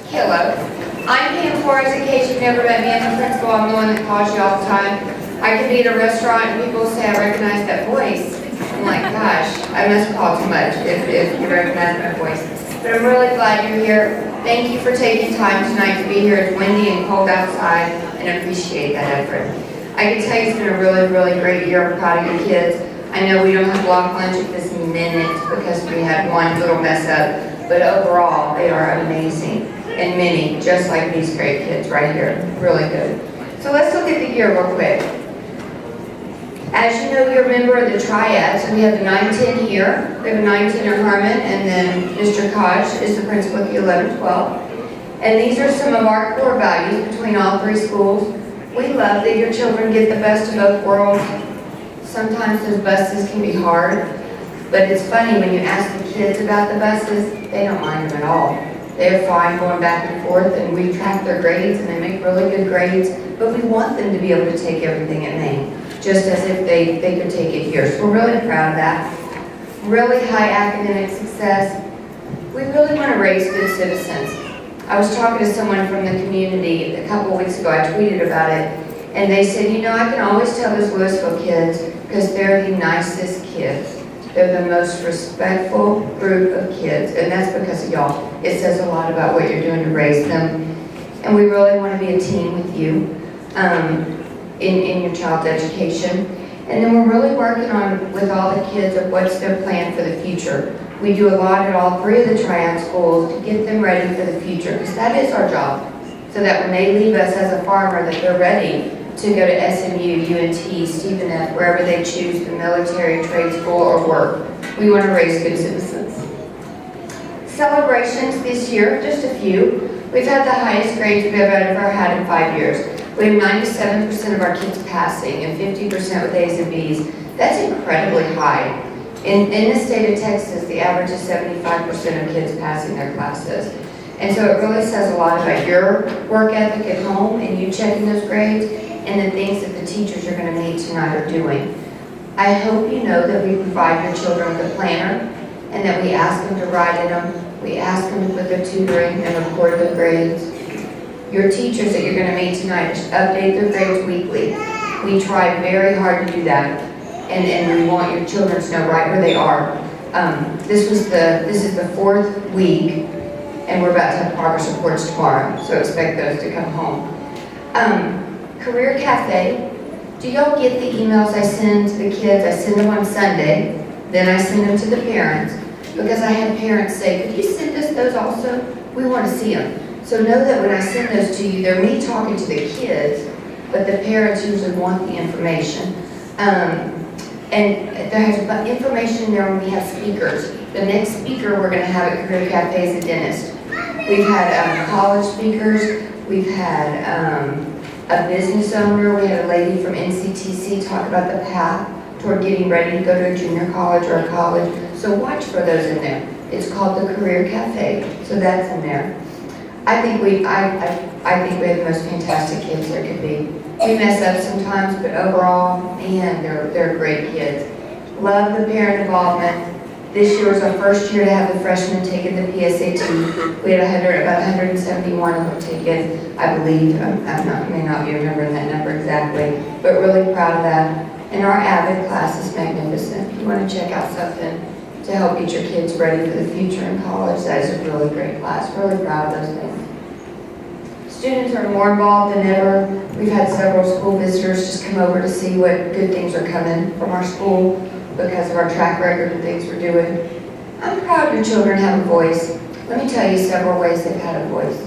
Killough. I'm Pam Flores. In case you've never met me, I'm the principal. I'm the one that calls you all the time. I can be at a restaurant and people say, I recognize that voice. I'm like, gosh, I must call too much if you recognize my voice. But I'm really glad you're here. Thank you for taking time tonight to be here. It's windy and cold outside, and I appreciate that effort. I can tell you it's been a really, really great year. I'm proud of your kids. I know we don't have block lunch at this minute because we had one little mess up, but overall, they are amazing. And many, just like these great kids right here. Really good. So let's look at the year real quick. As you know, you're a member of the triad, so we have the 9-10 here. We have a 9-10 at Herman, and then Mr. Koch is the principal at the 11-12. And these are some of our core values between all three schools. We love that your children get the best of both worlds. Sometimes those buses can be hard, but it's funny when you ask the kids about the buses, they don't mind them at all. They're fine going back and forth, and we track their grades, and they make really good grades, but we want them to be able to take everything at Maine, just as if they could take it here. So we're really proud of that. Really high academic success. We really want to raise good citizens. I was talking to someone from the community a couple of weeks ago. I tweeted about it, and they said, you know, I can always tell those Louisville kids because they're the nicest kids. They're the most respectful group of kids, and that's because of y'all. It says a lot about what you're doing to raise them, and we really want to be a team with you in your child's education. And then we're really working on, with all the kids, of what's their plan for the future. We do a lot at all three of the triad schools to get them ready for the future, because that is our job, so that when they leave us as a farmer, that they're ready to go to SMU, UNT, Stephen F., wherever they choose, the military, trade school, or work. We want to raise good citizens. Celebrations this year, just a few. We've had the highest grades we've ever had in 5 years. We have 97% of our kids passing and 50% with A's and B's. That's incredibly high. In the state of Texas, the average is 75% of kids passing their classes. And so it really says a lot about your work ethic at home and you checking those grades and the things that the teachers you're going to meet tonight are doing. I hope you know that we provide your children with a planner and that we ask them to write in them. We ask them to put their tutoring and record their grades. Your teachers that you're going to meet tonight update their grades weekly. We try very hard to do that, and we want your children to know right where they are. This is the 4th week, and we're about to have progress reports tomorrow, so expect those to come home. Career Cafe. Do y'all get the emails I send to the kids? I send them on Sunday, then I send them to the parents, because I had parents say, could you send us those also? We want to see them. So know that when I send those to you, they're me talking to the kids, but the parents usually want the information. And there's information in there when we have speakers. The next speaker we're going to have at Career Cafe is a dentist. We've had college speakers. We've had a business owner. We had a lady from NCTC talk about the path toward getting ready to go to a junior college or a college. So watch for those in there. It's called the Career Cafe, so that's in there. I think we have the most fantastic kids there could be. We mess up sometimes, but overall, man, they're great kids. Love the parent involvement. This year was our first year to have the freshmen taking the PSAT. We had about 171 of them taken, I believe. I may not be remembering that number exactly, but really proud of that. And our AVID class is magnificent. If you want to check out something to help get your kids ready for the future in college, that is a really great class. Really proud of those things. Students are more involved than ever. We've had several school visitors just come over to see what good things are coming from our school because of our track record and things we're doing. I'm proud your children have a voice. Let me tell you several ways they've had a voice.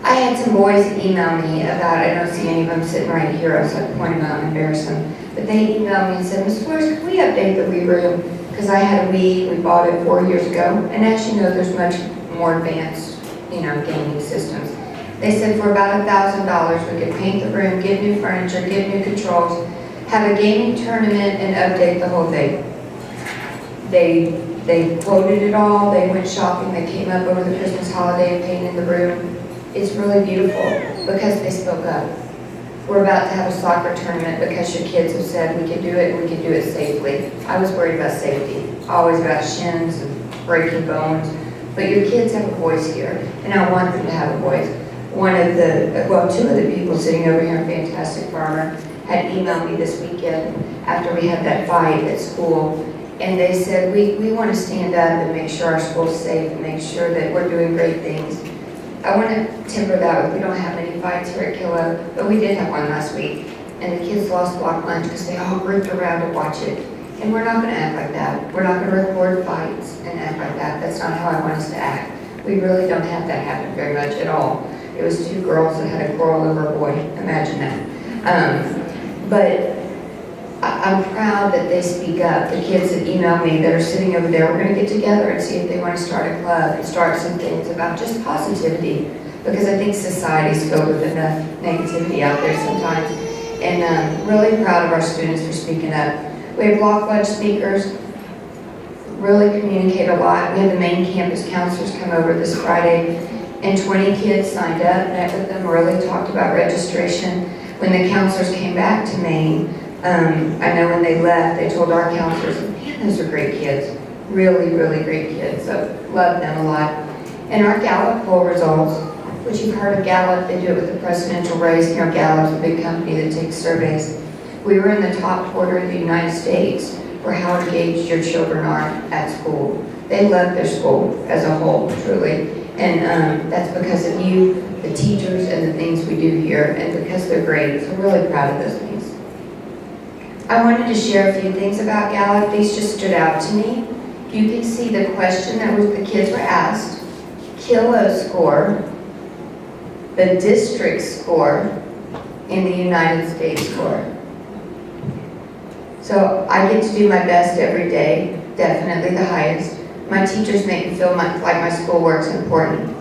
I had some boys email me about, I don't see any of them sitting right here, so I point them out and embarrass them, but they emailed me and said, Ms. Flores, can we update the Wii room? Because I had a Wii, we bought it 4 years ago, and as you know, there's much more advanced, gaming systems. They said for about $1,000, we could paint the room, get new furniture, get new controls, have a gaming tournament, and update the whole thing. They quoted it all, they went shopping, they came up over the Christmas holiday and painted the room. It's really beautiful because they spoke up. We're about to have a soccer tournament because your kids have said we can do it and we can do it safely. I was worried about safety, always about shins and breaking bones. but your kids have a voice here, and I want them to have a voice. Two of the people sitting over here, Fantastic Farmer, had emailed me this weekend after we had that fight at school, and they said, we want to stand up and make sure our school's safe and make sure that we're doing great things. I want to temper that with, we don't have any fights here at Killough, but we did have one last week, and the kids lost block lunch because they all grouped around to watch it. And we're not going to act like that. We're not going to record fights and act like that. That's not how I want us to act. We really don't have that happen very much at all. It was two girls that had a quarrel over a boy. Imagine that. But I'm proud that they speak up. The kids that email me that are sitting over there, we're going to get together and see if they want to start a club and start some things about just positivity. Because I think society's filled with enough negativity out there sometimes. And I'm really proud of our students for speaking up. We have block lunch speakers, really communicate a lot. We had the main campus counselors come over this Friday, and 20 kids signed up, met with them, really talked about registration. When the counselors came back to Maine, I know when they left, they told our counselors, man, those are great kids, really, really great kids, so love them a lot. And our Gallup poll results, which you've heard of Gallup, they do it with the presidential race. You know, Gallup's a big company that takes surveys. We were in the top quarter of the United States for how engaged your children are at school. They love their school as a whole, truly. And that's because of you, the teachers, and the things we do here, and because they're great. So we're really proud of those things. I wanted to share a few things about Gallup. These just stood out to me. You can see the question that the kids were asked, Killough score, the district score, and the United States score. So I get to do my best every day, definitely the highest. My teachers make me feel like my schoolwork's important.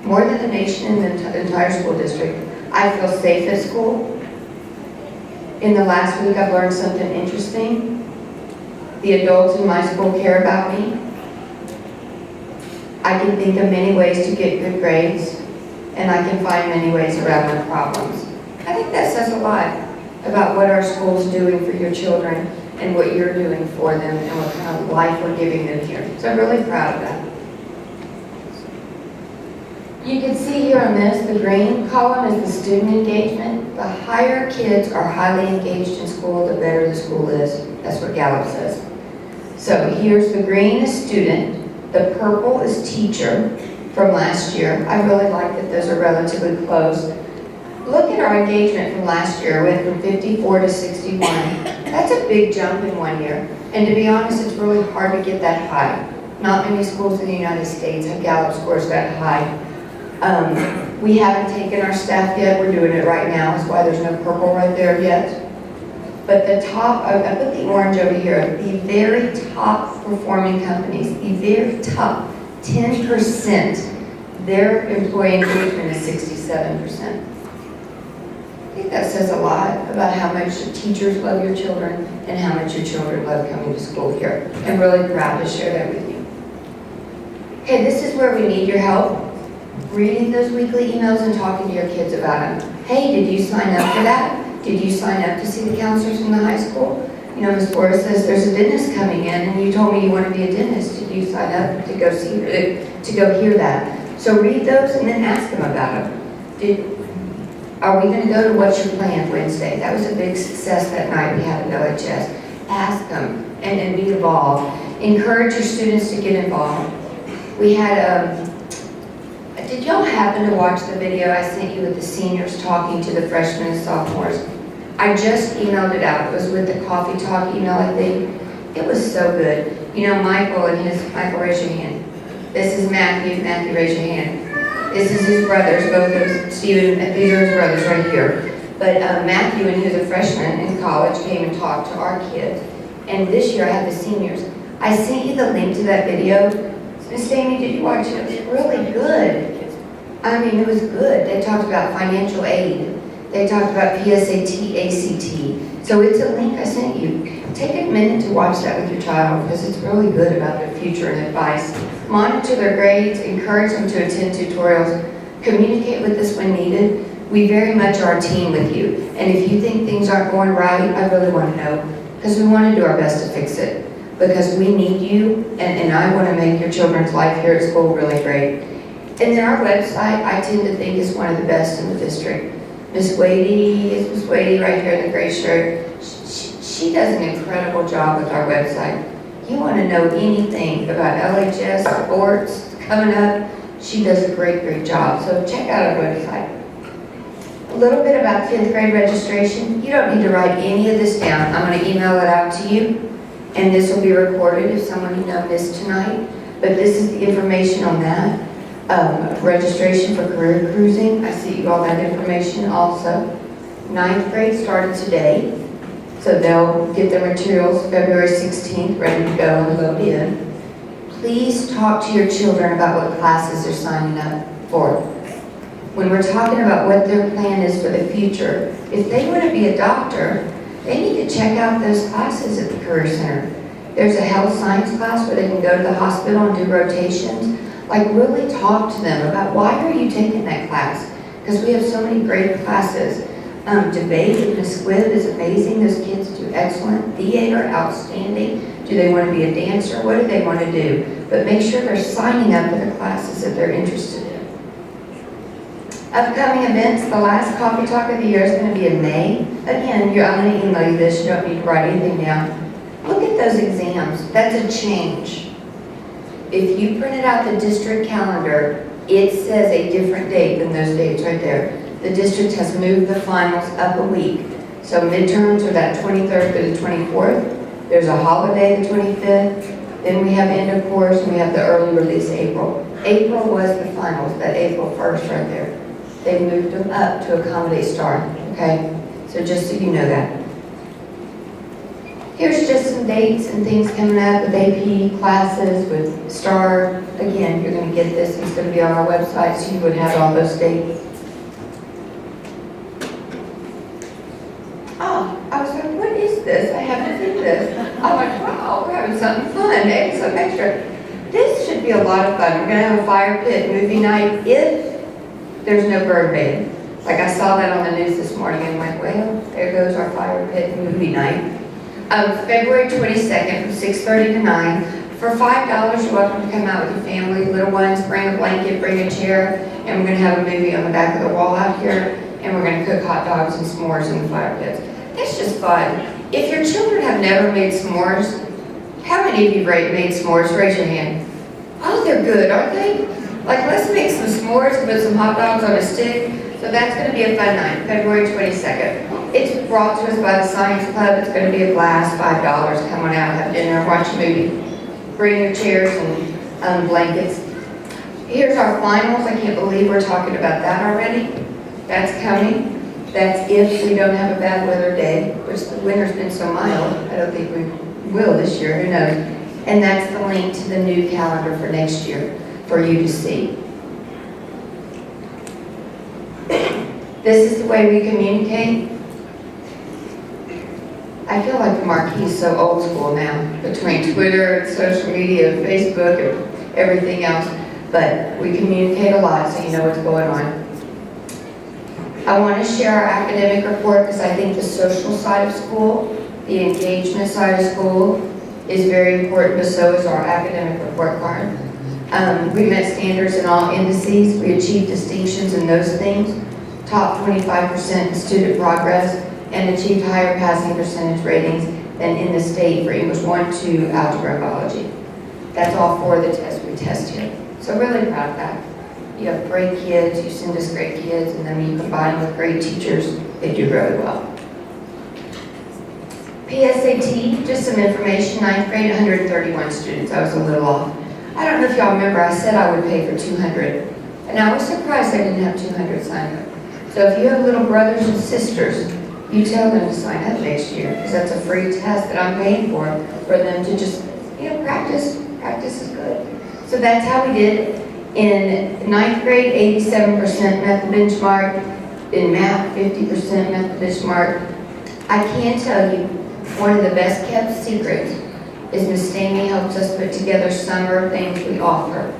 More than the nation and the entire school district, I feel safe at school. In the last week, I've learned something interesting. The adults in my school care about me. I can think of many ways to get good grades, and I can find many ways around my problems. I think that says a lot about what our school's doing for your children and what you're doing for them and what kind of life we're giving them here. So I'm really proud of that. You can see here on this, the green column is the student engagement. The higher kids are highly engaged in school, the better the school is. That's what Gallup says. So here's the green is student, the purple is teacher from last year. I really like that those are relatively close. Look at our engagement from last year. It went from 54 to 61. That's a big jump in 1 year. And to be honest, it's really hard to get that high. Not many schools in the United States have Gallup scores that high. We haven't taken our staff yet. We're doing it right now. That's why there's no purple right there yet. But the top, I put the orange over here, the very top performing companies, the very top 10%, their employee engagement is 67%. I think that says a lot about how much the teachers love your children and how much your children love coming to school here. I'm really proud to share that with you. Okay, this is where we need your help. Reading those weekly emails and talking to your kids about them. Hey, did you sign up for that? Did you sign up to see the counselors in the high school? You know, Ms. Flores says there's a dentist coming in and you told me you want to be a dentist. Did you sign up to go hear that? So read those and then ask them about them. Are we going to go to What's Your Plan Wednesday? That was a big success that night we had at LHS. Ask them and be involved. Encourage your students to get involved. We had, did y'all happen to watch the video I sent you with the seniors talking to the freshmen and sophomores? I just emailed it out. It was with the coffee talk email, I think. It was so good. You know, Michael, raise your hand. This is Matthew. Matthew, raise your hand. This is his brothers, both of Stephen, these are his brothers right here. But Matthew, when he was a freshman in college, came and talked to our kids. And this year I had the seniors. I sent you the link to that video. Miss Amy, did you watch it? It was really good. I mean, it was good. They talked about financial aid. They talked about PSAT, ACT. So it's a link I sent you. Take a minute to watch that with your child because it's really good about their future and advice. Monitor their grades, encourage them to attend tutorials, communicate with us when needed. We very much are a team with you. And if you think things aren't going right, I really want to know because we want to do our best to fix it. because we need you, and I want to make your children's life here at school really great. And then our website, I tend to think is one of the best in the district. Miss Wadey is Miss Wadey right here in the gray shirt. She does an incredible job with our website. You want to know anything about LHS, sports, coming up, she does a great job. So check out our website. A little bit about 10th grade registration. You don't need to write any of this down. I'm going to email it out to you, and this will be recorded if someone you know missed tonight. But this is the information on that. Registration for career cruising. I see you all that information also. 9th grade started today, so they'll get their materials February 16th, ready to go and load in. Please talk to your children about what classes they're signing up for. When we're talking about what their plan is for the future, if they want to be a doctor, they need to check out those classes at the Career Center. There's a health science class where they can go to the hospital and do rotations. Like, really talk to them about why are you taking that class? Because we have so many great classes. Debate with Ms. Squibb is amazing. Those kids do excellent. Theater, outstanding. Do they want to be a dancer? What do they want to do? But make sure they're signing up for the classes that they're interested in. Upcoming events, the last coffee talk of the year is going to be in May. Again, I'm going to email you this. You don't need to write anything down. Look at those exams. That's a change. If you printed out the district calendar, it says a different date than those dates right there. The district has moved the finals up a week. So midterms are that 23rd through the 24th. There's a holiday the 25th. Then we have end of course, and we have the early release April. April was the finals, that April 1st right there. They moved them up to accommodate STAR, okay? So just so you know that. Here's just some dates and things coming up with AP classes, with STAR. Again, you're going to get this. It's going to be on our website, so you would have all those dates. Oh, I was like, what is this? I haven't seen this. I'm like, wow, we're having something fun. Some extra. This should be a lot of fun. We're going to have a fire pit movie night if there's no bird band. Like, I saw that on the news this morning and went, well, there goes our fire pit movie night. February 22nd from 6:30 to 9. For $5, you're welcome to come out with your family, little ones, bring a blanket, bring a chair, and we're going to have a movie on the back of the wall out here, and we're going to cook hot dogs and s'mores in the fire pits. It's just fun. If your children have never made s'mores, how many of you made s'mores? Raise your hand. Oh, they're good, aren't they? Like, let's make some s'mores and put some hot dogs on a stick. So that's going to be a fun night, February 22nd. It's brought to us by the Science Club. It's going to be a blast, $5. Come on out, have dinner, watch a movie. Bring your chairs and blankets. Here's our finals. I can't believe we're talking about that already. That's coming. That's if we don't have a bad weather day, which the winter's been so mild. I don't think we will this year, who knows. And that's the link to the new calendar for next year for you to see. This is the way we communicate. I feel like the Marquis is so old school now, between Twitter and social media, and Facebook, and everything else. But we communicate a lot, so you know what's going on. I want to share our academic report because I think the social side of school, the engagement side of school, is very important, but so is our academic report card. We met standards in all indices. We achieved distinctions in those things. Top 25% in student progress, and achieved higher passing percentage ratings than in the state for English 1, 2, Algebra, and Biology. That's all for the tests we test here. So really proud of that. You have great kids, you send us great kids, and then you combine them with great teachers, they do really well. PSAT, just some information, 9th grade, 131 students. I was a little off. I don't know if y'all remember, I said I would pay for 200. And I was surprised I didn't have 200 signed up. So if you have little brothers and sisters, you tell them to sign up next year, because that's a free test that I'm paying for them to just, practice. Practice is good. So that's how we did. In 9th grade, 87% met the benchmark. In math, 50% met the benchmark. I can tell you, one of the best kept secrets is Miss Stamey helps us put together summer things we offer.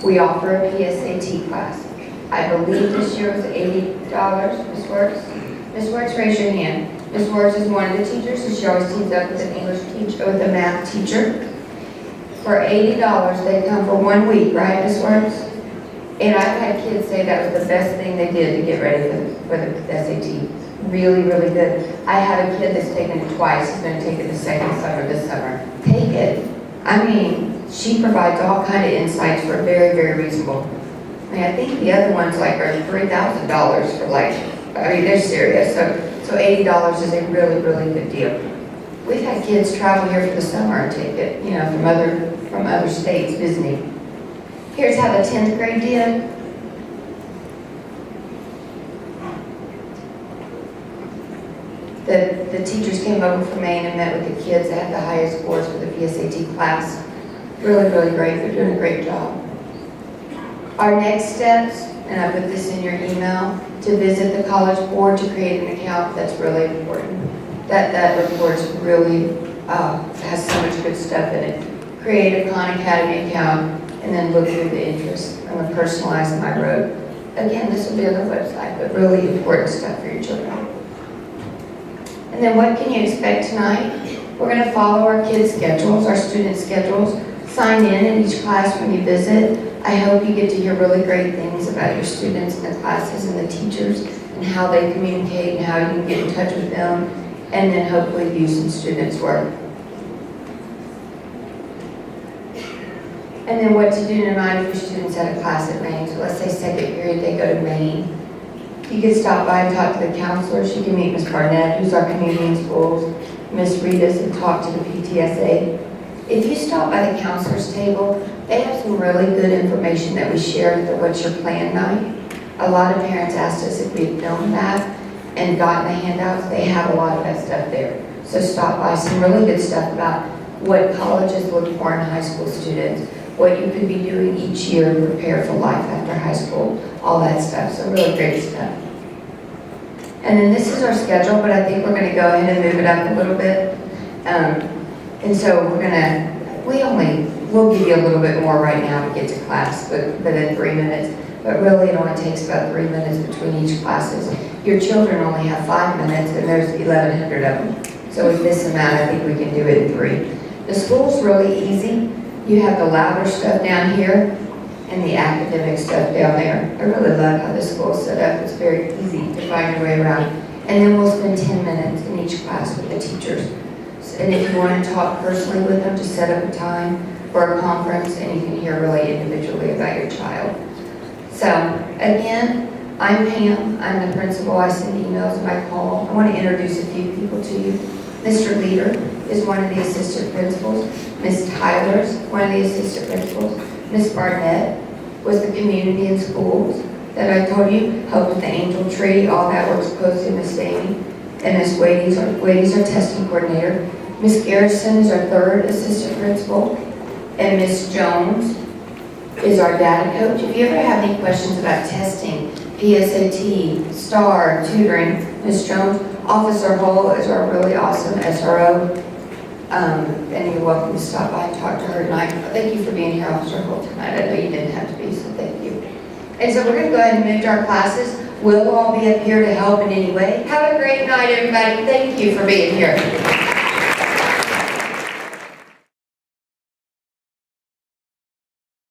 We offer a PSAT class. I believe this year was $80, Ms. Works. Ms. Works, raise your hand. Ms. Wertz is one of the teachers, and she always teams up with an English teacher, with a math teacher. For $80, they come for 1 week, right, Ms. Wertz? And I've had kids say that was the best thing they did to get ready for the SAT. Really, really good. I have a kid that's taken it twice. He's going to take it the second summer this summer. Take it. I mean, she provides all kind of insights for very, very reasonable. I mean, I think the other ones like are $3,000 for like, I mean, they're serious. So $80 is a really, really good deal. We've had kids travel here for the summer and take it, you know, from other states visiting. Here's how the 10th grade did. The teachers came over from Maine and met with the kids that had the highest scores for the PSAT class. Really, really great. They're doing a great job. Our next steps, and I put this in your email, to visit the College Board to create an account. That's really important. That report really has so much good stuff in it. Create a Khan Academy account, and then look through the interests. I'm going to personalize my road. Again, this will be on the website, but really important stuff for your children. And then what can you expect tonight? We're going to follow our kids' schedules, our students' schedules. Sign in each class when you visit. I hope you get to hear really great things about your students and the classes and the teachers and how they communicate and how you can get in touch with them, and then hopefully view some students' work. And then what to do tonight if your students had a class at Maine. So let's say second period, they go to Maine. You can stop by and talk to the counselors. You can meet Ms. Barnett, who's our community in schools, Ms. Reedus, and talk to the PTSA. If you stop by the counselors table, they have some really good information that we share at the What's Your Plan night. A lot of parents asked us if we'd known that and gotten the handouts. They have a lot of that stuff there. So stop by. Some really good stuff about what colleges look for in high school students, what you could be doing each year to prepare for life after high school, all that stuff. So really great stuff. And then this is our schedule, but I think we're going to go ahead and move it up a little bit. And so we'll give you a little bit more right now to get to class, but in 3 minutes. But really, it only takes about 3 minutes between each classes. Your children only have 5 minutes, and there's 1,100 of them. So with this amount, I think we can do it in 3. The school's really easy. You have the louder stuff down here and the academic stuff down there. I really love how the school's set up. It's very easy to find your way around. And then we'll spend 10 minutes in each class with the teachers. And if you want to talk personally with them, just set up a time for a conference and you can hear really individually about your child. So again, I'm Pam. I'm the principal. I send emails and I call. I want to introduce a few people to you. Mr. Leader is one of the assistant principals. Ms. Tyler's one of the assistant principals. Ms. Barnett was the community in schools that I told you, helped with the angel tree, all that works closely with Ms. Amy. And Ms. Wade's our testing coordinator. Ms. Garrison is our third assistant principal. And Ms. Jones is our data coach. If you ever have any questions about testing, PSAT, STAR, tutoring, Ms. Jones. Officer Hull is our really awesome SRO. And you're welcome to stop by and talk to her tonight. Thank you for being here, Officer Hull, tonight. I know you didn't have to be, so thank you. And so we're going to go ahead and move to our classes. We'll all be up here to help in any way. Have a great night, everybody. Thank you for being here.